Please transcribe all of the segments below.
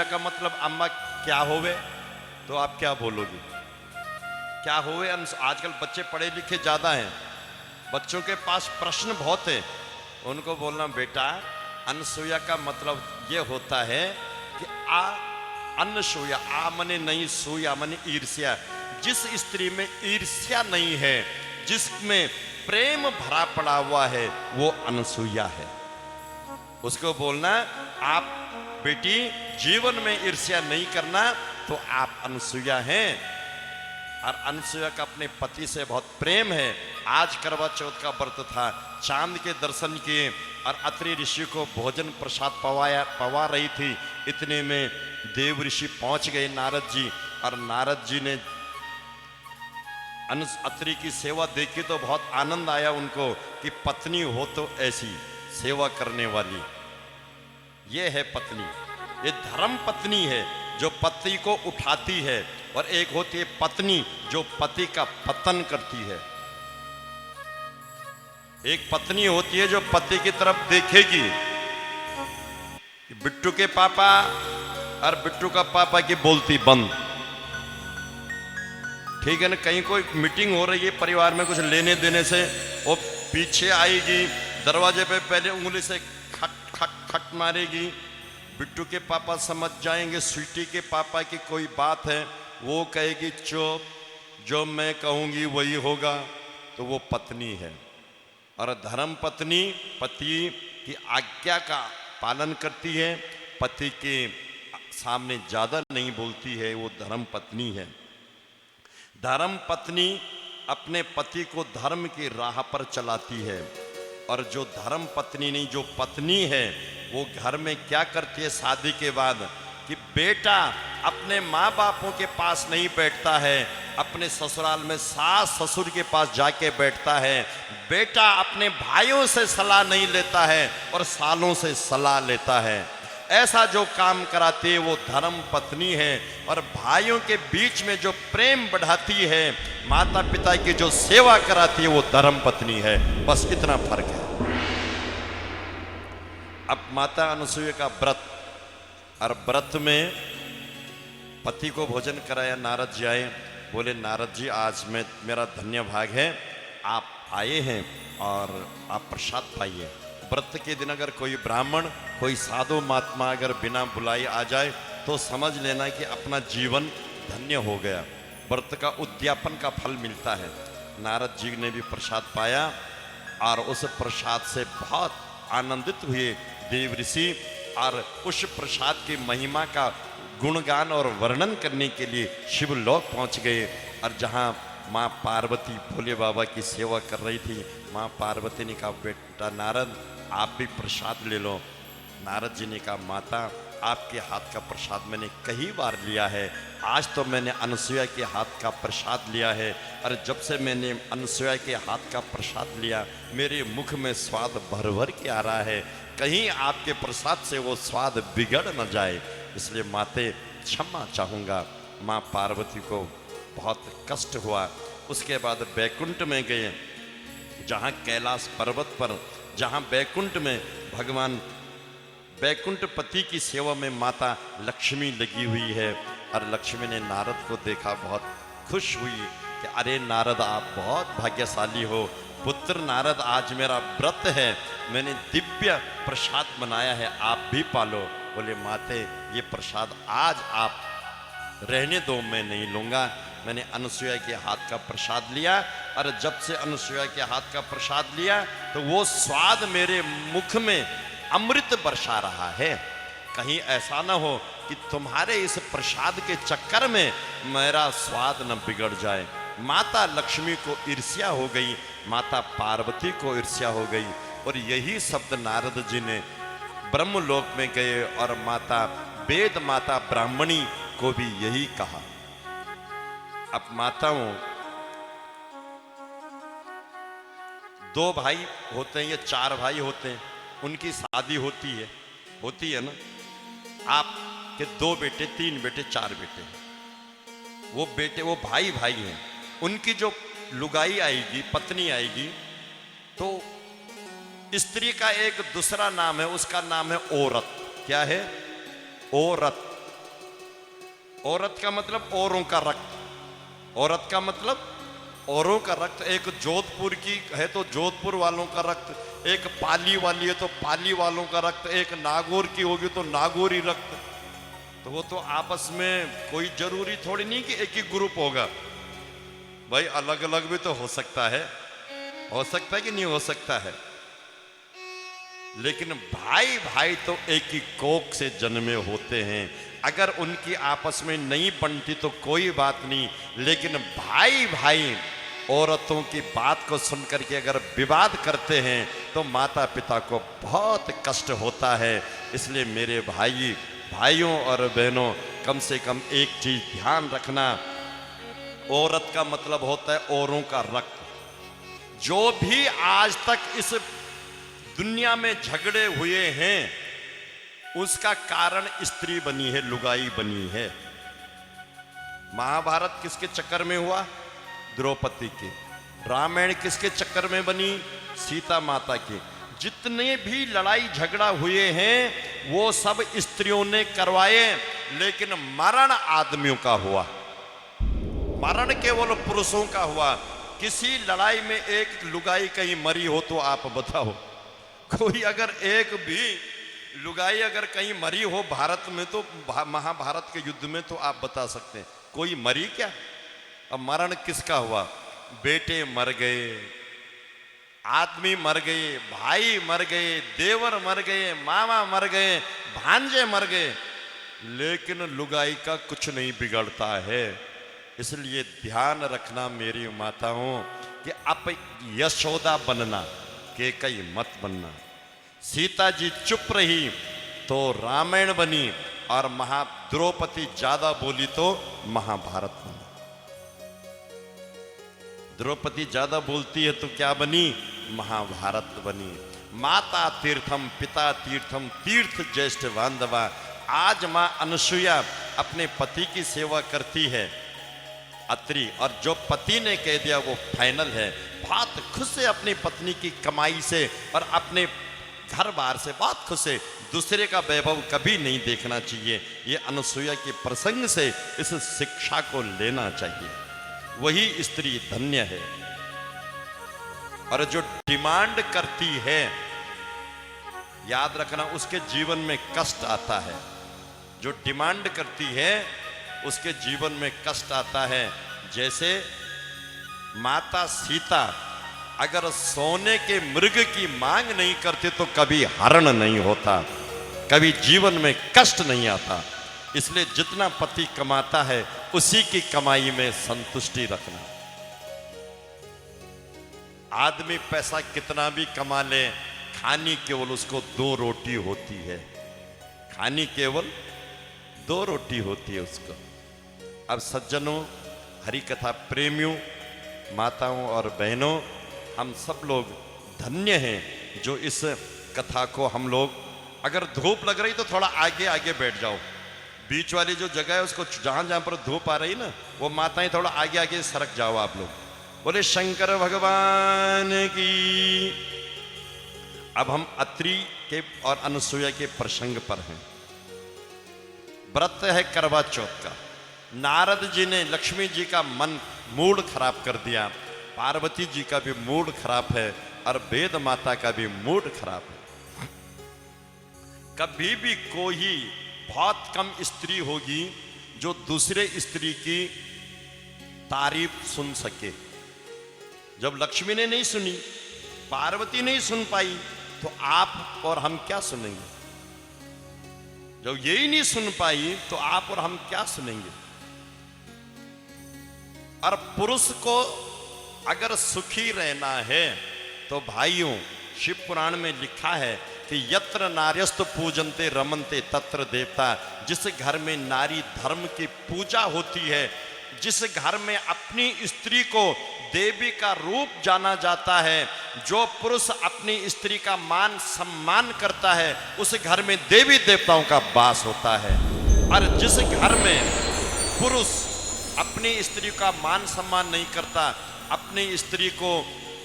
का मतलब अम्मा क्या होवे, तो आप क्या बोलोगे? क्या होवे? आजकल बच्चे पढ़े लिखे ज्यादा हैं, बच्चों के पास प्रश्न बहुत है। उनको बोलना बेटा अनसुया का मतलब ये होता है कि अनसुया, आ मने नहीं, सूया मने ईर्ष्या। जिस स्त्री में ईर्ष्या नहीं है, जिसमें प्रेम भरा पड़ा हुआ है, वो अनसुया है। उसको बोलना आप बेटी जीवन में ईर्ष्या नहीं करना, तो आप अनसुया हैं। और अनसुया का अपने पति से बहुत प्रेम है। आज करवा चौथ का व्रत था, चांद के दर्शन किए और अत्रि ऋषि को भोजन प्रसाद पवा रही थी। इतने में देव ऋषि पहुंच गए, नारद जी। और नारद जी ने अत्रि की सेवा देखी तो बहुत आनंद आया उनको कि पत्नी हो तो ऐसी सेवा करने वाली। ये है पत्नी, ये धर्म पत्नी है जो पति को उठाती है, और एक होती है पत्नी जो पति का पतन करती है। एक पत्नी होती है जो पति की तरफ देखेगी, बिट्टू के पापा और बिट्टू का पापा की बोलती बंद, ठीक है ना। कहीं कोई मीटिंग हो रही है परिवार में कुछ लेने देने से, वो पीछे आएगी, दरवाजे पे पहले उंगली से खट खट खट मारेगी। बिट्टू के पापा समझ जाएंगे स्वीटी के पापा की कोई बात है, वो कहेगी चुप, जो मैं कहूंगी वही होगा। तो वो पत्नी है। और धर्म पत्नी पति की आज्ञा का पालन करती है, पति के सामने ज्यादा नहीं बोलती है, वो धर्म पत्नी है। धर्म पत्नी अपने पति को धर्म की राह पर चलाती है। और जो धर्म पत्नी नहीं, जो पत्नी है, वो घर में क्या करती है शादी के बाद, कि बेटा अपने माँ बापों के पास नहीं बैठता है, अपने ससुराल में सास ससुर के पास जाके बैठता है। बेटा अपने भाइयों से सलाह नहीं लेता है और सालों से सलाह लेता है। ऐसा जो काम कराती है वो धर्म पत्नी है। और भाइयों के बीच में जो प्रेम बढ़ाती है, माता पिता की जो सेवा कराती है, वो धर्म पत्नी है। बस इतना फर्क है। अब माता अनसुया का व्रत, और व्रत में पति को भोजन कराया। नारद जी आए, बोले नारद जी आज मैं मेरा धन्य भाग है, आप आए हैं और आप प्रसाद पाइए। व्रत के दिन अगर कोई ब्राह्मण, कोई साधु महात्मा अगर बिना बुलाए आ जाए तो समझ लेना कि अपना जीवन धन्य हो गया, व्रत का उद्यापन का फल मिलता है। नारद जी ने भी प्रसाद पाया और उस प्रसाद से बहुत आनंदित हुए देव ऋषि, और उस प्रसाद की महिमा का गुणगान और वर्णन करने के लिए शिवलोक पहुंच गए। और जहां माँ पार्वती भोले बाबा की सेवा कर रही थी, माँ पार्वती ने कहा बेटा नारद आप भी प्रसाद ले लो। नारद जी ने कहा माता आपके हाथ का प्रसाद मैंने कई बार लिया है, आज तो मैंने अनसुया के हाथ का प्रसाद लिया है। और जब से मैंने अनसुया के हाथ का प्रसाद लिया, मेरे मुख में स्वाद भर भर के आ रहा है, कहीं आपके प्रसाद से वो स्वाद बिगड़ न जाए, इसलिए माते क्षमा चाहूँगा। माँ पार्वती को बहुत कष्ट हुआ। उसके बाद बैकुंठ में गए, जहाँ कैलाश पर्वत पर, जहाँ बैकुंठ में भगवान बैकुंठ पति की सेवा में माता लक्ष्मी लगी हुई है। और लक्ष्मी ने नारद को देखा, बहुत खुश हुई कि अरे नारद आप बहुत भाग्यशाली हो, पुत्र नारद आज मेरा व्रत है, मैंने दिव्य प्रसाद बनाया है, आप भी पालो। बोले माते ये प्रसाद आज आप रहने दो, मैं नहीं लूँगा। मैंने अनसुया के हाथ का प्रसाद लिया, और जब से अनसुया के हाथ का प्रसाद लिया तो वो स्वाद मेरे मुख में अमृत बरसा रहा है। कहीं ऐसा ना हो कि तुम्हारे इस प्रसाद के चक्कर में मेरा स्वाद न बिगड़ जाए। माता लक्ष्मी को ईर्ष्या हो गई, माता पार्वती को ईर्ष्या हो गई। और यही शब्द नारद जी ने ब्रह्मलोक में गए और माता वेद माता ब्राह्मणी को भी यही कहा। अब माताओं, दो भाई होते हैं या चार भाई होते हैं, उनकी शादी होती है ना। आपके दो बेटे, तीन बेटे, चार बेटे, वो भाई हैं, उनकी जो लुगाई आएगी, पत्नी आएगी, तो स्त्री का एक दूसरा नाम है, उसका नाम है औरत। क्या है? औरत। औरत का मतलब औरों का रक्त, औरत का मतलब औरों का रक्त। एक जोधपुर की है तो जोधपुर वालों का रक्त, एक पाली वाली है तो पाली वालों का रक्त, एक नागौर की होगी तो नागौरी रक्त। तो वो तो आपस में कोई जरूरी थोड़ी नहीं कि एक ही ग्रुप होगा भाई, अलग अलग भी तो हो सकता है, हो सकता है कि नहीं हो सकता है। लेकिन भाई भाई तो एक ही कोख से जन्मे होते हैं। अगर उनकी आपस में नहीं बनती तो कोई बात नहीं, लेकिन भाई भाई औरतों की बात को सुनकर के अगर विवाद करते हैं तो माता पिता को बहुत कष्ट होता है। इसलिए मेरे भाई भाइयों और बहनों, कम से कम एक चीज ध्यान रखना, औरत का मतलब होता है औरों का रक्त। जो भी आज तक इस दुनिया में झगड़े हुए हैं उसका कारण स्त्री बनी है, लुगाई बनी है। महाभारत किसके चक्कर में हुआ? द्रौपदी के। रामायण किसके चक्कर में बनी? सीता माता की। जितने भी लड़ाई झगड़ा हुए हैं वो सब स्त्रियों ने करवाए, लेकिन मरण आदमियों का हुआ, मरण केवल पुरुषों का हुआ। किसी लड़ाई में एक लुगाई कहीं मरी हो तो आप बताओ, कोई अगर एक भी लुगाई अगर कहीं मरी हो भारत में तो महाभारत के युद्ध में, तो आप बता सकते हैं कोई मरी क्या? अब मरण किसका हुआ? बेटे मर गए, आदमी मर गए, भाई मर गए, देवर मर गए, मामा मर गए, भांजे मर गए, लेकिन लुगाई का कुछ नहीं बिगड़ता है। इसलिए ध्यान रखना मेरी माताओं कि आप यशोदा बनना, केकई मत बनना। सीता जी चुप रही तो रामायण बनी, और द्रौपदी ज्यादा बोली तो महाभारत बनी। द्रौपदी ज्यादा बोलती है तो क्या बनी? महाभारत बनी। माता तीर्थम पिता तीर्थम, तीर्थ ज्येष्ठ बांधवा। आज मां अनसुईया अपने पति की सेवा करती है, अत्रि, और जो पति ने कह दिया वो फाइनल है। बहुत खुश है अपनी पत्नी की कमाई से और अपने घर बार से, बहुत खुश है। दूसरे का वैभव कभी नहीं देखना चाहिए। ये अनसुईया के प्रसंग से इस शिक्षा को लेना चाहिए। वही स्त्री धन्य है। और जो डिमांड करती है, याद रखना उसके जीवन में कष्ट आता है। जो डिमांड करती है उसके जीवन में कष्ट आता है। जैसे माता सीता अगर सोने के मृग की मांग नहीं करते तो कभी हरण नहीं होता, कभी जीवन में कष्ट नहीं आता। इसलिए जितना पति कमाता है उसी की कमाई में संतुष्टि रखना। आदमी पैसा कितना भी कमा ले, खानी केवल उसको 2 रोटी होती है, खानी केवल 2 रोटी होती है उसको। अब सज्जनों, हरि कथा प्रेमियों, माताओं और बहनों, हम सब लोग धन्य हैं जो इस कथा को हम लोग, अगर धूप लग रही तो थोड़ा आगे आगे बैठ जाओ। बीच वाली जो जगह है उसको, जहां जहां पर धूप आ रही ना, वो माताएं थोड़ा आगे आगे सरक जाओ आप लोग। बोले शंकर भगवान की। अब हम अत्रि के और अनसुईया के प्रसंग पर हैं। व्रत है करवा चौथ का। नारद जी ने लक्ष्मी जी का मूड खराब कर दिया, पार्वती जी का भी मूड खराब है और वेद माता का भी मूड खराब है। कभी भी कोई बहुत कम स्त्री होगी जो दूसरे स्त्री की तारीफ सुन सके। जब लक्ष्मी ने नहीं सुनी, पार्वती नहीं सुन पाई, तो आप और हम क्या सुनेंगे? जब यही नहीं सुन पाई तो आप और हम क्या सुनेंगे? और पुरुष को अगर सुखी रहना है तो भाइयों, शिव पुराण में लिखा है कि यत्र नार्यस्तु पूजन्ते रमन्ते तत्र देवता। जिस घर में नारी धर्म की पूजा होती है, जिस घर में अपनी स्त्री को देवी का रूप जाना जाता है, जो पुरुष अपनी स्त्री का मान सम्मान करता है, उस घर में देवी देवताओं का वास होता है। और जिस घर में पुरुष अपनी स्त्री का मान सम्मान नहीं करता, अपनी स्त्री को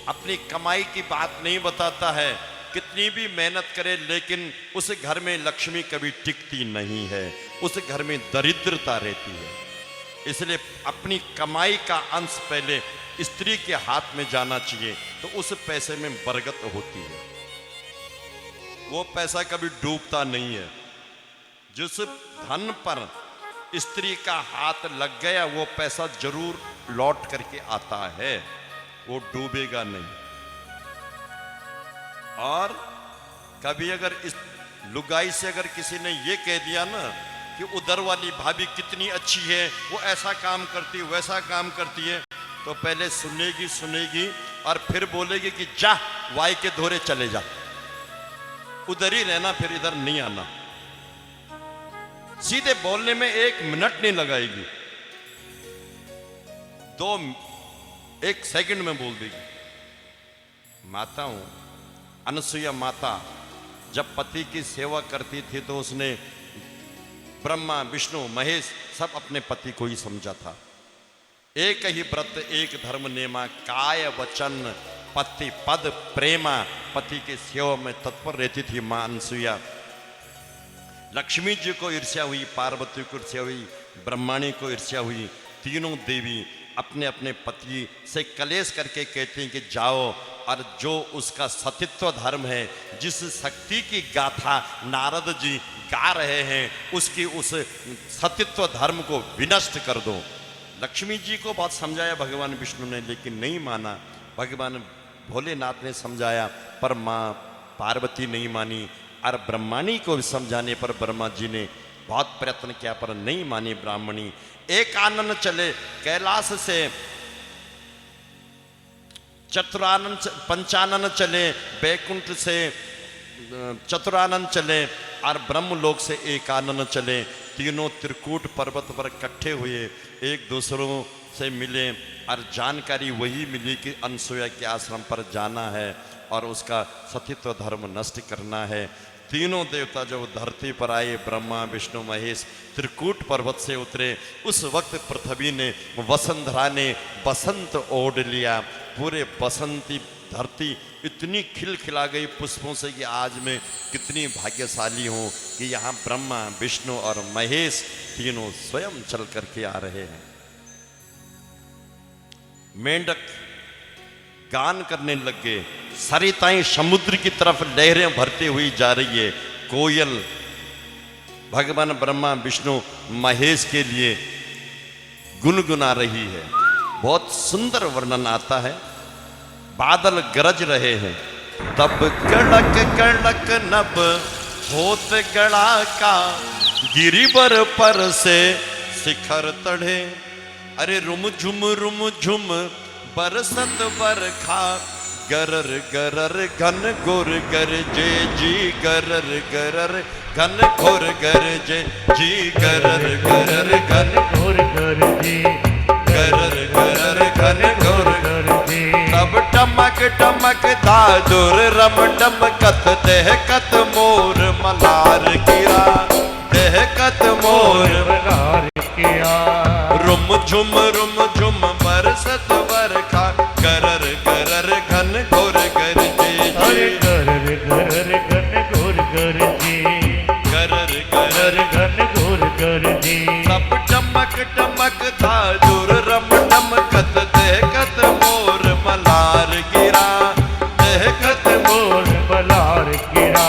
अपनी कमाई की बात नहीं बताता है, कितनी भी मेहनत करे, लेकिन उस घर में लक्ष्मी कभी टिकती नहीं है। उस घर में दरिद्रता रहती है। इसलिए अपनी कमाई का अंश पहले स्त्री के हाथ में जाना चाहिए, तो उस पैसे में बरकत होती है। वो पैसा कभी डूबता नहीं है। जिस धन पर स्त्री का हाथ लग गया वो पैसा जरूर लौट करके आता है, वो डूबेगा नहीं। और कभी अगर इस लुगाई से अगर किसी ने ये कह दिया ना कि उधर वाली भाभी कितनी अच्छी है, वो ऐसा काम करती है वैसा काम करती है, तो पहले सुनेगी और फिर बोलेगी कि जा वाई के धोरे चले जा, उधर ही रहना, फिर इधर नहीं आना। सीधे बोलने में 1 मिनट नहीं लगाएगी, 1 सेकंड में बोल देगी। माता हूं अनसुईया माता जब पति की सेवा करती थी तो उसने ब्रह्मा विष्णु महेश सब अपने पति को ही समझा था। एक ही व्रत एक धर्म नेमा, काय वचन पति पद प्रेमा। पति की सेवा में तत्पर रहती थी मां अनसुईया। लक्ष्मी जी को ईर्ष्या हुई, पार्वती को ईर्ष्या हुई, ब्रह्माणी को ईर्ष्या हुई। तीनों देवी अपने अपने पति से कलेश करके कहती हैं कि जाओ, और जो उसका सतीत्व धर्म है, जिस शक्ति की गाथा नारद जी गा रहे हैं, उसकी उस सतीत्व धर्म को विनष्ट कर दो। लक्ष्मी जी को बहुत समझाया भगवान विष्णु ने, लेकिन नहीं माना। भगवान भोलेनाथ ने समझाया पर माँ पार्वती नहीं मानी, और ब्रह्माणी को समझाने पर ब्रह्मा जी ने बहुत प्रयत्न किया पर नहीं मानी ब्राह्मणी। एक आनन चले कैलाश से, चतुरानन पंचानन चले बैकुंठ से, चतुरानन चले और ब्रह्मलोक से एक आनन चले। तीनों त्रिकूट पर्वत पर इकट्ठे हुए, एक दूसरों से मिले और जानकारी वही मिली कि अनसुईया के आश्रम पर जाना है और उसका सतीत्व धर्म नष्ट करना है। तीनों देवता जब धरती पर आए, ब्रह्मा विष्णु महेश त्रिकूट पर्वत से उतरे, उस वक्त पृथ्वी ने वसुंधरा ने बसंत ओढ़ लिया। पूरे बसंती धरती इतनी खिलखिला गई पुष्पों से कि आज मैं कितनी भाग्यशाली हूँ कि यहाँ ब्रह्मा विष्णु और महेश तीनों स्वयं चल करके आ रहे हैं। मेंढक गान करने लग गए, सरिताएं समुद्र की तरफ लहरें भरती हुई जा रही है। कोयल भगवान ब्रह्मा विष्णु महेश के लिए गुनगुना रही है। बहुत सुंदर वर्णन आता है। बादल गरज रहे हैं, तब कड़क कड़क नभ होत गड़ा का, गिरिबर पर से शिखर तढ़े। अरे रुम झुम बरसत बरखा, गरर गरर घन घोर गरजे जी, गरर गरर घन घोर गरजे जी, गरर गरर घन घोर गरजे, गरर गरर घन घोर गरजे। तब टमक टमक दादुर रम डमकत, दहकत मोर मलार गिरा, दहकत मोर मलार गिरा। रुम झुम बरसत बरखा, गरर गरर घन घोर गरजे जी, गरर गरर घन घोर गरजे, गरर गरर घन घोर गरजे। तब टमक टमक दादुर रम डमकत, दहकत मोर मलार गिरा, दहकत मोर मलार गिरा।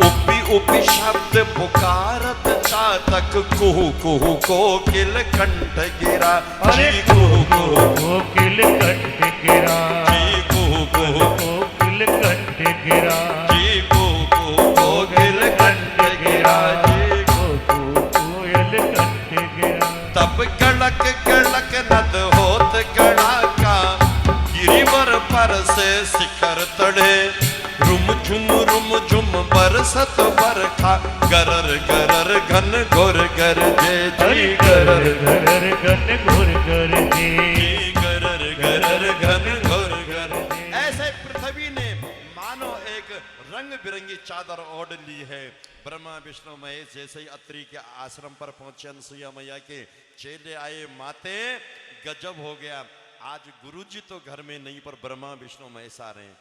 उपी उपी शब्द पुकारत चातक, कुहू कुहू कोकिल कंठ गिरा, जी कुहू कुहू कोकिल कंठ गिरा, जी कुहू कुहू कोकिल कंठ गिरा, जी कुहू कुहू कोकिल कंठ गिरा, जी कुहू कुहू कोकिल कंठ गिरा। तब गड़क गड़क नद होत गड़ाका, गिरिवर पर से शिखर तढ़े। रुम झुम बरसत बरखा, गरर गरर घन घोर गरजे जी, गरर गरर घन घोर गरजे, गरर गरर घन घोर गरजे। ऐसे पृथ्वी ने मानो एक रंग बिरंगी चादर ओढ़ ली है। ब्रह्मा विष्णु महेश जैसे ही अत्रि के आश्रम पर पहुंचे, अनसुईया मैया के चेले आए, माते गजब हो गया। आज गुरुजी तो घर में नहीं पर ब्रह्मा विष्णु महेश आ रहे हैं।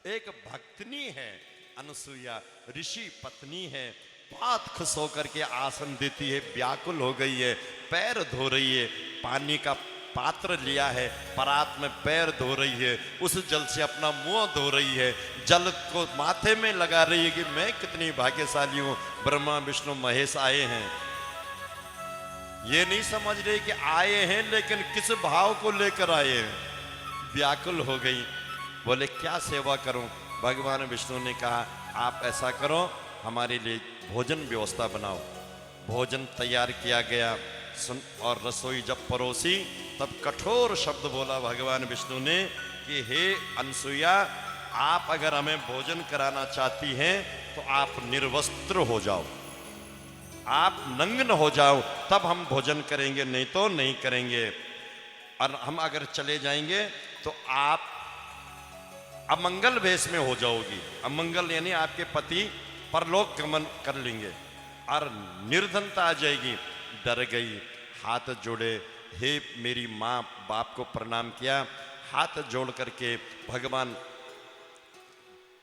एक भक्तनी है अनसुईया, ऋषि पत्नी है, बहुत खुश होकर के आसन देती है, व्याकुल हो गई है, पैर धो रही है, पानी का पात्र लिया है, परात में पैर धो रही है, उस जल से अपना मुंह धो रही है, जल को माथे में लगा रही है कि मैं कितनी भाग्यशाली हूं, ब्रह्मा विष्णु महेश आए हैं। ये नहीं समझ रही कि आए हैं, लेकिन किस भाव को लेकर आए हैं। व्याकुल हो गई, बोले क्या सेवा करूं। भगवान विष्णु ने कहा आप ऐसा करो, हमारे लिए भोजन व्यवस्था बनाओ। भोजन तैयार किया गया, और रसोई जब परोसी तब कठोर शब्द बोला भगवान विष्णु ने कि हे अनसुईया, आप अगर हमें भोजन कराना चाहती हैं तो आप निर्वस्त्र हो जाओ, आप नग्न हो जाओ, तब हम भोजन करेंगे, नहीं तो नहीं करेंगे। और हम अगर चले जाएंगे तो आप अमंगल वेश में हो जाओगी। अमंगल यानी आपके पति परलोक गमन कर लेंगे और निर्धनता आ जाएगी। डर गई, हाथ जोड़े, हे मेरी माँ बाप को प्रणाम किया। हाथ जोड़ करके भगवान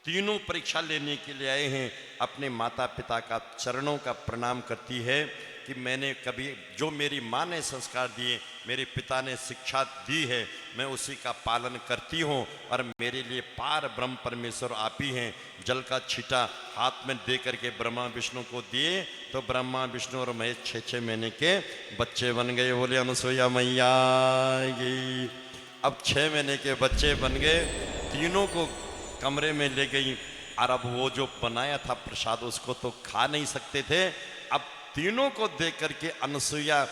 तीनों परीक्षा लेने के लिए आए हैं, अपने माता पिता का चरणों का प्रणाम करती है कि मैंने कभी जो मेरी माँ ने संस्कार दिए, मेरे पिता ने शिक्षा दी है, मैं उसी का पालन करती हूँ, और मेरे लिए पार ब्रह्म परमेश्वर आप ही हैं। जल का छींटा हाथ में दे करके ब्रह्मा विष्णु को दिए तो ब्रह्मा विष्णु और महेश 6-6 महीने के बच्चे बन गए। बोले अनुसुईया मैया गई। अब 6 महीने के बच्चे बन गए, तीनों को कमरे में ले गई, और अब वो जो बनाया था प्रसाद उसको तो खा नहीं सकते थे। अब तीनों को देख करके अनुसुईया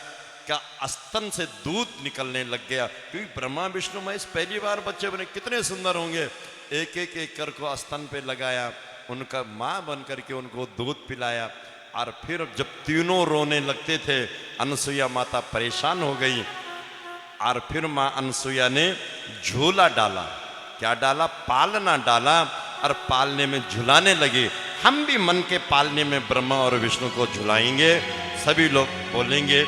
का स्तन से दूध निकलने लग गया, क्योंकि ब्रह्मा विष्णु महेश पहली बार बच्चे बने, कितने सुंदर होंगे। एक एक एक कर को स्तन पे लगाया, उनका माँ बन करके उनको दूध पिलाया, और फिर जब तीनों रोने लगते थे अनुसुईया माता परेशान हो गई, और फिर माँ अनुसुईया ने झूला डाला। क्या डाला? पालना डाला, और पालने में झुलाने लगे। हम भी मन के पालने में ब्रह्मा और विष्णु को झुलाएंगे। सभी लोग बोलेंगे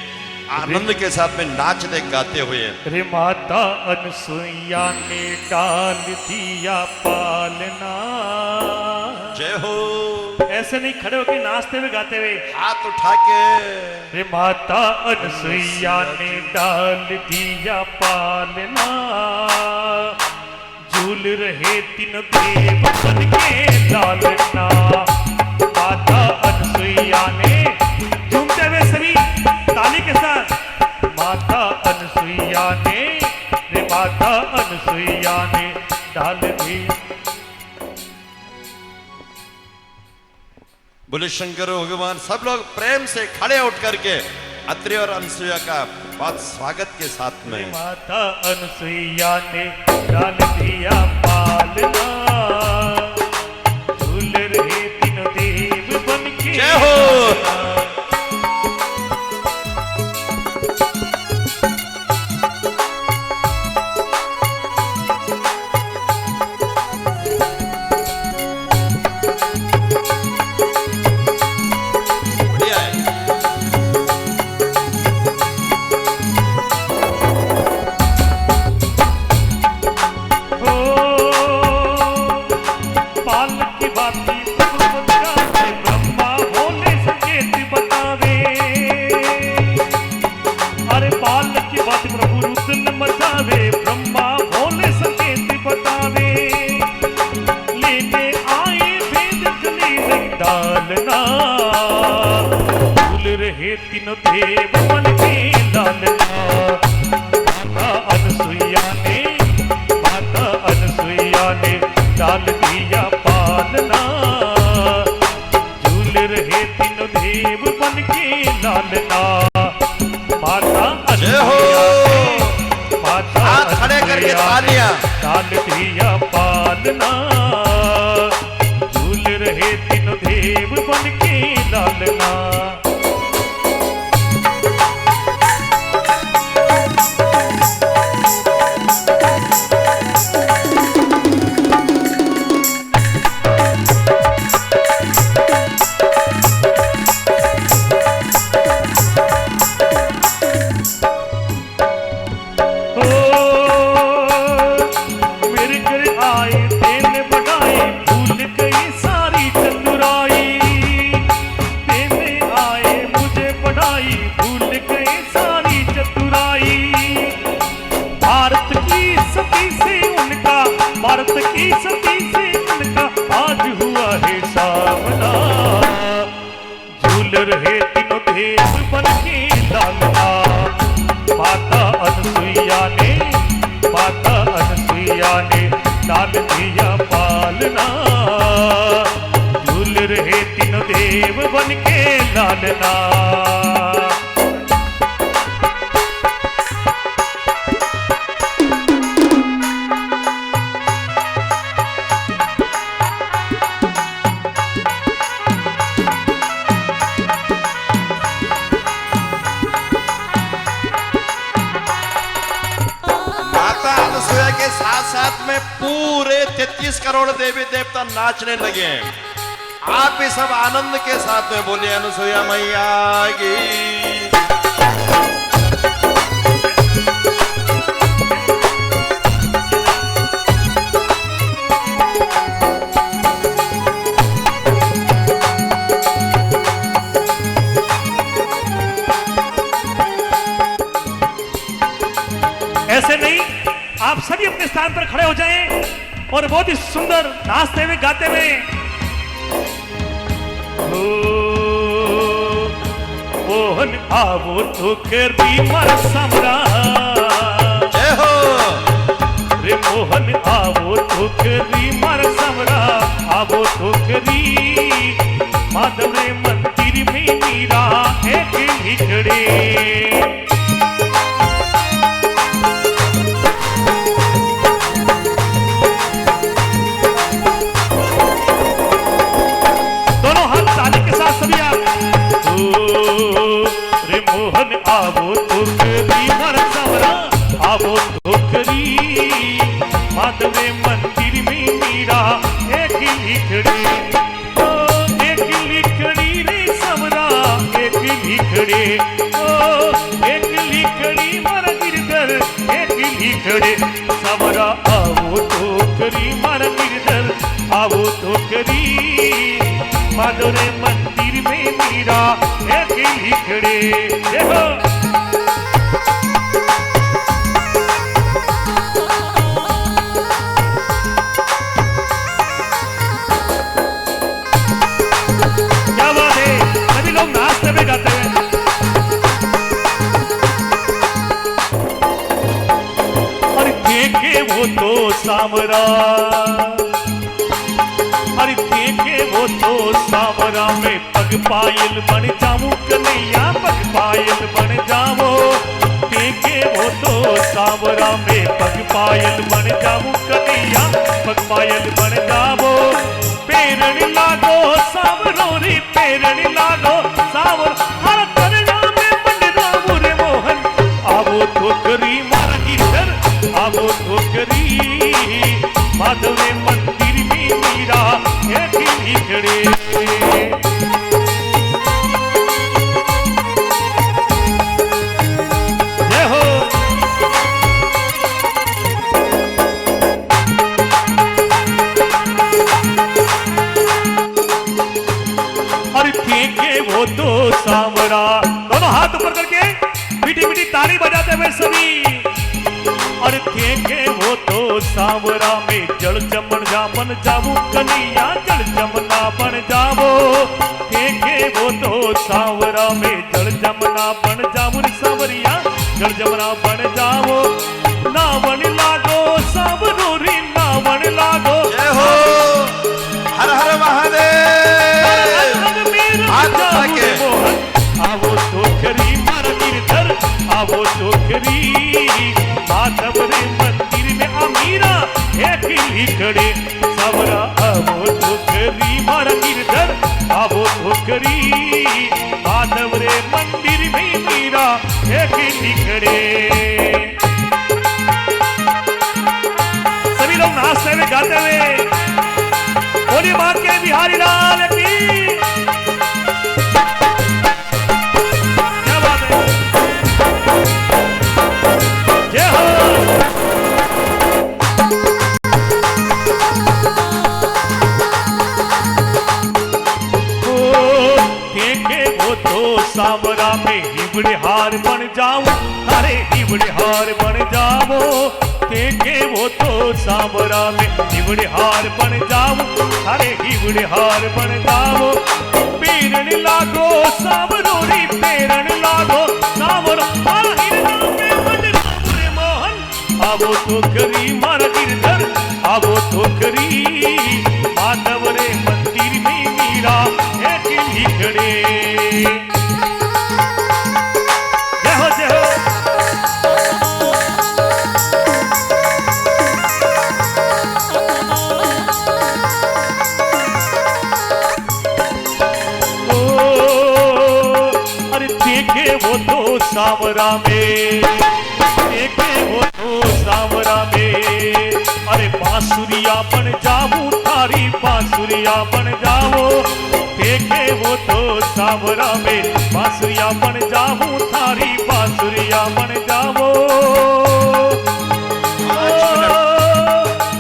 आनंद के साथ में नाचते गाते हुए, रे माता अनुसुईया ने डाल दिया पालना। जय हो। ऐसे नहीं, खड़े होके नाचते हुए गाते हुए, हाथ उठा के, रे माता अनुसुईया ने डाल दिया पालना। झूल रहे तीन देव बन के लालना। माता अनुसुईया ने, झूमते हुए सभी ताली के साथ, माता अनुसुईया ने, रे माता अनुसुईया ने डाल दी। बोले शंकर भगवान। सब लोग प्रेम से खड़े उठ करके अत्रि और अनुसुईया का बहुत स्वागत के साथ में, माता अनुसुईया ने डाल दिया पालना। झूल रहे तीन देव बन के। जय हो। तीनों देव बन के लालना। माता अनुसुईया ने, माता अनुसुईया ने डाल दिया पालना। झूल रहे तीनों देव बन के लालना। माता अनुसुईया ने, माता अनुसुईया ने डाल दिया पालना। झूल रहे तीनों देव बन के लालना। मेरे घर आए तेन सती से उनका आज हुआ है सामना। झूल रहे तीनों देव बन के लालना, माता अनसुईया ने लाल दिया पालना। झूल रहे तीनों देव बन के लालना। साथ साथ में पूरे 33 करोड़ देवी देवता नाचने लगे हैं। आप भी सब आनंद के साथ में बोलिए अनुसुईया मैया की। ऐसे नहीं, आप सभी अपने स्थान पर खड़े हो जाएं और बहुत ही सुंदर नाचते हुए गाते हुए मोहन आवो तो करी मर समरा। जय हो रे मोहन आवो तो करी मर समरा। आवो तो करी माधव रे मंदिर में मीरा एक हिजड़े। मोहन आवो तो करी मर समरा। आवो तो करी माधव मंदिर में मीरा एक लिखड़ी। एक लिखड़ी रे समरा एक लिखड़े। एक लिखड़ी मर गिरधर एक लिखड़े समरा। आवो तो करी मर गिरधर आवो तो करी माधव मंदिर में मीरा एक लिखड़े। देखो क्या बात है, सभी लोग नाचते हुए गाते हैं। और देखे वो तो सावरा। अरे देखे वो तो सावरा में पग पायल बन जाऊं कन्हैया पग पायल बन जाओ। देखे वो तो सावरा में पग पायल बन जाऊं कन्हैया पग पायल बन जाओ। पेरण लागो सावरो रे पेरण लागो सावर हर करना में बन जाऊं रे मोहन। आवो तो करी मार गिरधर आवो तो करी माधव रे मंदिर में मीरा एक लिखड़े। जय हो और देखे वो तो सांवरा। दोनों हाथ ऊपर करके मीठी मीठी ताली बजाते हुए सभी। और देखे वो तो सांवरा में जल जमन जा बन जाऊं कन्हैया जल जमना बन जाओ। देखे वो तो सांवरा में जल जमना बन जाऊं सांवरिया जल जमना बन जाओ। नावन लागो सांवरो रे नावन लागो। जय हो हर हर महादेव। आवो तो करी मर गिरधर आवो तो करी माधव रे मंदिर में अमीरा एक लिखड़े सावरा। आवो तो करी मर गिरधर आवो तो करी माधव रे मंदिर में मीरा एक लिखड़े। सभी लोग नाचते हुए गाते हुए बोली मां के बिहारी लाल की। क्या बात है, जय हो। देखे वो तो सावरा में हिब हीवड़े हार बन जाओ थारे हीवड़े हार बन जाओ देखे वो तो सांवरा में हीवड़े हार बन जाओ थारे हीवड़े हार बन जाओ पेरन लागो सांवरो री पेरन लागो सांवरो मारा हिरना पे मंडरा बुरे मोहन आवो तो करी मारा गिरधर आवो तो करी माधव रे मंदिर में मीरा एक लिखड़े जय हो जय हो देखे वो तो सांवरा में देखे वो तो सांवरा में अरे बांसुरिया बन जाऊं थारी बांसुरिया बन जाओ देखे वो तो सांवरा में बांसुरिया बन जाऊं थारी बांसुरिया बन जाओ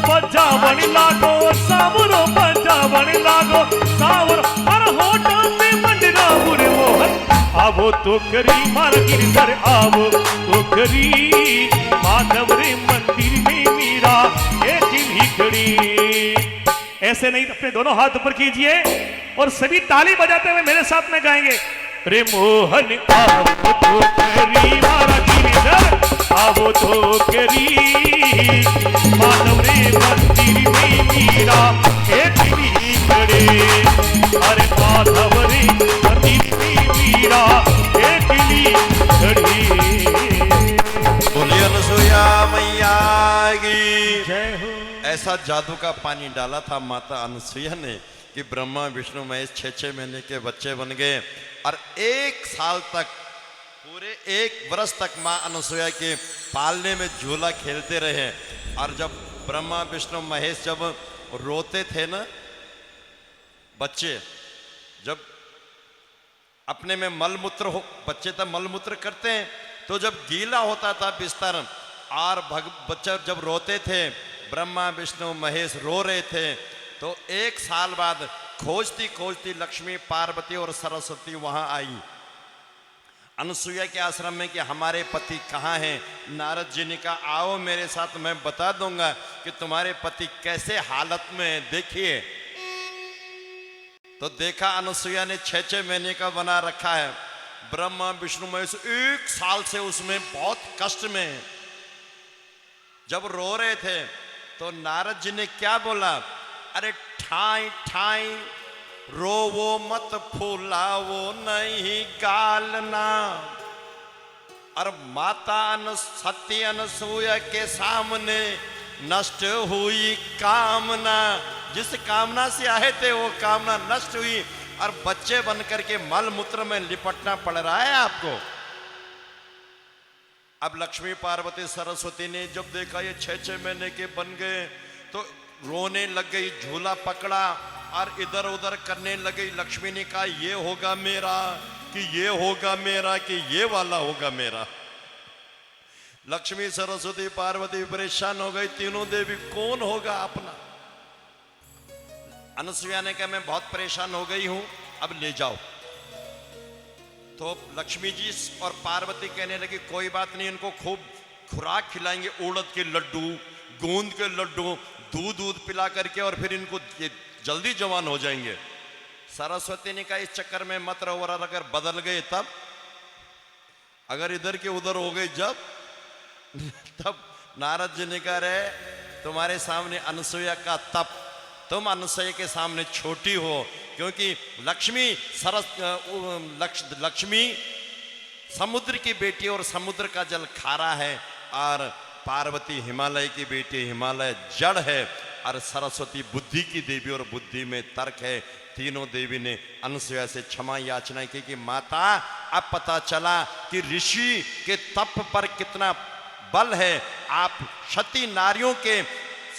बजावन लागो सांवरो बजावन लागो सांवरो अरे होठों पे मंडरा बुरे मोहन आवो तो करी मार गिरधर आवो तो करी माधव रे मंदिर में मीरा एक लिखड़ी ऐसे नहीं अपने दोनों हाथ ऊपर कीजिए और सभी ताली बजाते हुए मेरे साथ में गाएंगे रे मोहन आवो तो करी मारा गिरधर आवो तो करी माधव रे मंदिर में मीरा एक लिखड़ी अरे माधव रे मंदिर में मीरा एक लिखड़ी बोलिए अनसुईया मैया की जय हो ऐसा जादू का पानी डाला था माता अनसुईया ने कि ब्रह्मा विष्णु महेश 6-6 महीने के बच्चे बन गए और 1 साल तक पूरे 1 वर्ष तक माँ अनसुईया के पालने में झूला खेलते रहे। और जब ब्रह्मा विष्णु महेश जब रोते थे ना बच्चे, जब अपने में मलमूत्र हो, बच्चे तब मलमूत्र करते हैं, तो जब गीला होता था बिस्तर और बच्चे जब रोते थे, ब्रह्मा विष्णु महेश रो रहे थे, तो 1 साल बाद खोजती खोजती लक्ष्मी पार्वती और सरस्वती वहां आई अनसुईया के आश्रम में कि हमारे पति कहाँ हैं। नारद जी ने कहा आओ मेरे साथ, मैं बता दूंगा कि तुम्हारे पति कैसे हालत में हैं, देखिए। तो देखा अनसुईया ने 6-6 महीने का बना रखा है, ब्रह्मा विष्णु महेश 1 साल से उसमें बहुत कष्ट में है। जब रो रहे थे तो नारद जी ने क्या बोला, अरे ठाई ठाई रोवो मत फूलावो नहीं गालना। और माता सती अनसुईया के सामने नष्ट हुई कामना, जिस कामना से आए थे वो कामना नष्ट हुई और बच्चे बनकर के मल मूत्र में लिपटना पड़ रहा है आपको। अब लक्ष्मी पार्वती सरस्वती ने जब देखा ये 6-6 महीने के बन गए तो रोने लग गई, झूला पकड़ा और इधर उधर करने लगी। लक्ष्मी ने कहा ये होगा मेरा कि ये होगा मेरा कि ये वाला होगा मेरा। लक्ष्मी सरस्वती पार्वती परेशान हो गई, तीनों देवी कौन होगा अपना। अनसुईया ने कहा मैं बहुत परेशान हो गई हूं, अब ले जाओ। तो लक्ष्मी जी और पार्वती कहने लगी कोई बात नहीं, इनको खूब खुराक खिलाएंगे, उड़द के लड्डू, गोंद के लड्डू, दूध पिला करके और फिर इनको जल्दी जवान हो जाएंगे। सरस्वती ने कहा इस चक्कर में मत रहो, और अगर बदल गए तब, अगर इधर के उधर हो गए जब तब नारद जी ने कहा रे तुम्हारे सामने अनसुईया का तप, तुम अनसुईया के सामने छोटी हो, क्योंकि लक्ष्मी समुद्र की बेटी और समुद्र का जल खारा है, और पार्वती हिमालय की बेटी, हिमालय जड़ है, और सरस्वती बुद्धि की देवी और बुद्धि में तर्क है। तीनों देवी ने अनसुईया से क्षमा याचना की कि माता अब पता चला कि ऋषि के तप पर कितना बल है। आप सती नारियों के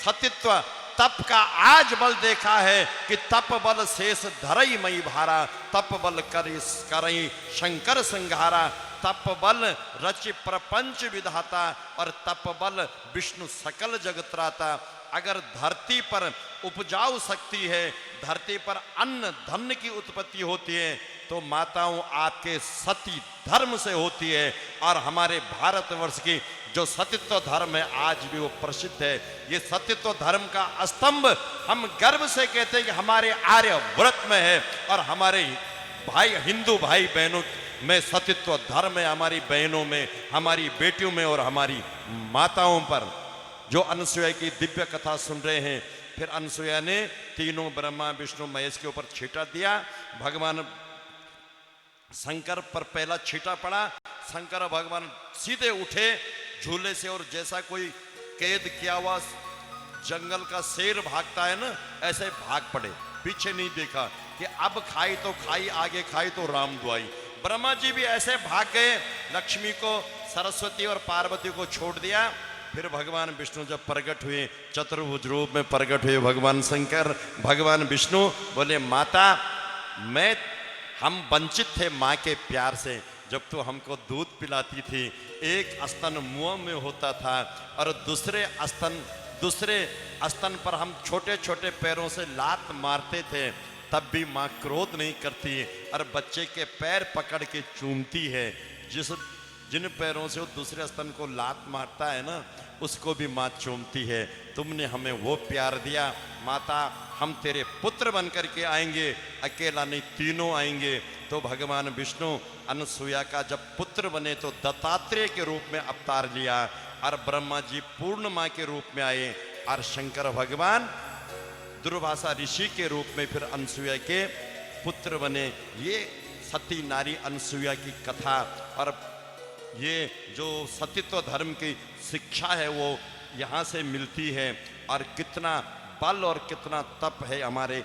सतीत्व तप का आज बल देखा है कि तप बल शेष धरई मई भारा, तप बल करई शंकर संघारा, तप बल रचि प्रपंच विधाता, और तप बल विष्णु सकल जगत्राता। अगर धरती पर उपजाऊ शक्ति है, धरती पर अन्न धन की उत्पत्ति होती है, तो माताओं आपके सती धर्म से होती है। और हमारे भारतवर्ष की जो सतीत्व धर्म है आज भी वो प्रसिद्ध है। ये सतीत्व धर्म का स्तंभ हम गर्व से कहते हैं कि हमारे आर्यव्रत में है। और हमारे भाई हिंदू भाई बहनों में सतीत्व धर्म है, हमारी बहनों में, हमारी बेटियों में और हमारी माताओं पर। जो अनसुया की दिव्य कथा सुन रहे हैं, फिर अनसुया ने तीनों ब्रह्मा विष्णु महेश के ऊपर छींटा दिया। भगवान शंकर पर पहला छींटा पड़ा। शंकर भगवान सीधे उठे झूले से और जैसा कोई कैद किया हुआ जंगल का शेर भागता है ना, ऐसे भाग पड़े, पीछे नहीं देखा कि अब खाई तो खाई, आगे खाई तो राम दुआई। ब्रह्मा जी भी ऐसे भाग गए, लक्ष्मी को, सरस्वती और पार्वती को छोड़ दिया। फिर भगवान विष्णु जब प्रकट हुए, चतुर्भुज रूप में प्रकट हुए भगवान शंकर, भगवान विष्णु बोले माता हम वंचित थे माँ के प्यार से। जब तो हमको दूध पिलाती थी, एक स्तन मुंह में होता था और दूसरे स्तन पर हम छोटे छोटे पैरों से लात मारते थे, तब भी माँ क्रोध नहीं करती और बच्चे के पैर पकड़ के चूमती है। जिन पैरों से वो दूसरे स्तन को लात मारता है ना, उसको भी माँ चूमती है। तुमने हमें वो प्यार दिया माता, हम तेरे पुत्र बनकर के आएंगे, अकेला नहीं तीनों आएंगे। तो भगवान विष्णु अनसुया का जब पुत्र बने तो दत्तात्रेय के रूप में अवतार लिया और ब्रह्मा जी पूर्ण माँ के रूप में आए और शंकर भगवान दुर्वासा ऋषि के रूप में फिर अनसुया के पुत्र बने। ये सती नारी अनसुया की कथा और ये जो सतीत्व धर्म की शिक्षा है वो यहाँ से मिलती है। और कितना बल और कितना तप है हमारे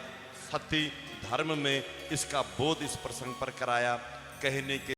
सती धर्म में, इसका बोध इस प्रसंग पर कराया कहने के